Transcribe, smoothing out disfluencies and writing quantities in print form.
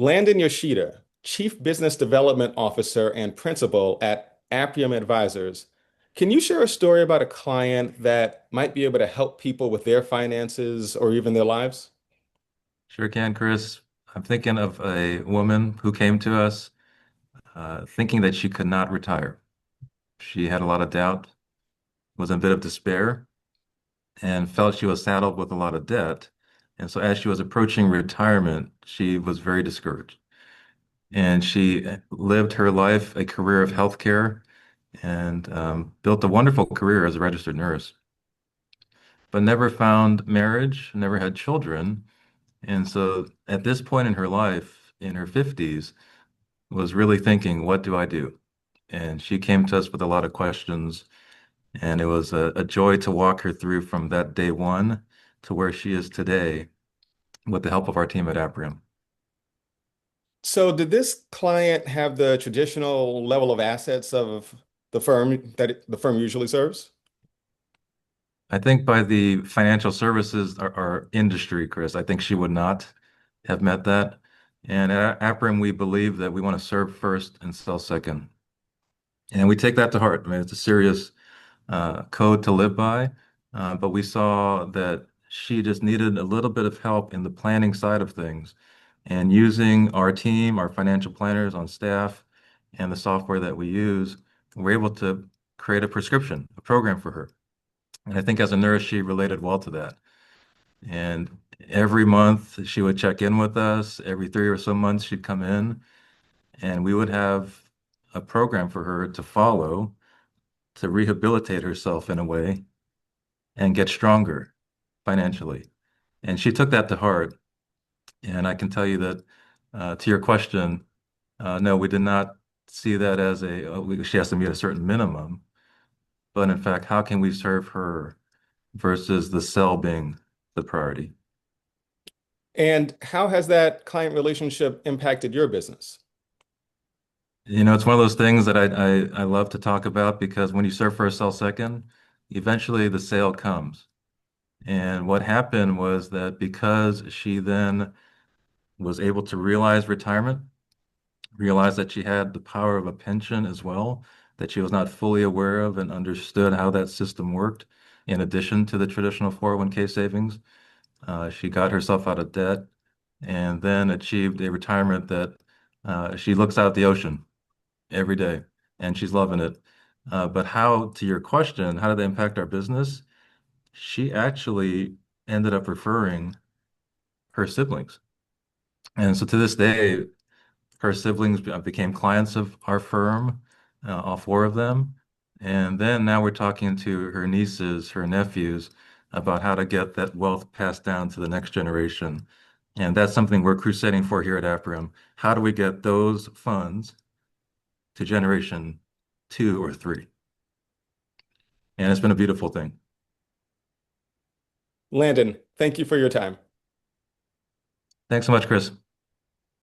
Landon Yoshida, Chief Business Development Officer and Principal at Apriem Advisors. Can you share a story about a client that might be able to help people with their finances or even their lives? Sure can, Chris. I'm thinking of a woman who came to us thinking that she could not retire. She had a lot of doubt, was in a bit of despair, and felt she was saddled with a lot of debt. And so, as she was approaching retirement, she was very discouraged. And she lived her life a career of healthcare and built a wonderful career as a registered nurse, but never found marriage, never had children. And so, at this point in her life, in her 50s, was really thinking, what do I do? And she came to us with a lot of questions, and it was a joy to walk her through from that day one to where she is today with the help of our team at Apriem. So, did this client have the traditional level of assets of the firm the firm usually serves? I think by the financial services, our industry, Chris, I think she would not have met that. And at Apriem, we believe that we want to serve first and sell second. And we take that to heart. I mean, it's a serious code to live by. But we saw that she just needed a little bit of help in the planning side of things. And using our team, our financial planners on staff, and the software that we use, we're able to create a prescription, a program for her. And I think as a nurse, she related well to that. And every month she would check in with us. Every 3 or so months, she'd come in, and we would have a program for her to follow to rehabilitate herself in a way and get stronger financially. And she took that to heart. And I can tell you that to your question, no, we did not see that as she has to meet a certain minimum. But in fact, how can we serve her versus the cell being the priority? And how has that client relationship impacted your business? It's one of those things that I love to talk about because when you serve first, sell second, eventually the sale comes. And what happened was that because she then was able to realize retirement, realize that she had the power of a pension as well, that she was not fully aware of and understood how that system worked, in addition to the traditional 401k savings. She got herself out of debt and then achieved a retirement that she looks out at the ocean every day and she's loving it. But how, to your question, how did they impact our business? She actually ended up referring her siblings. And so to this day, her siblings became clients of our firm, all four of them. And then now we're talking to her nieces, her nephews, about how to get that wealth passed down to the next generation. And that's something we're crusading for here at Apriem. How do we get those funds to generation 2 or 3? And it's been a beautiful thing. Landon, thank you for your time. Thanks so much, Chris.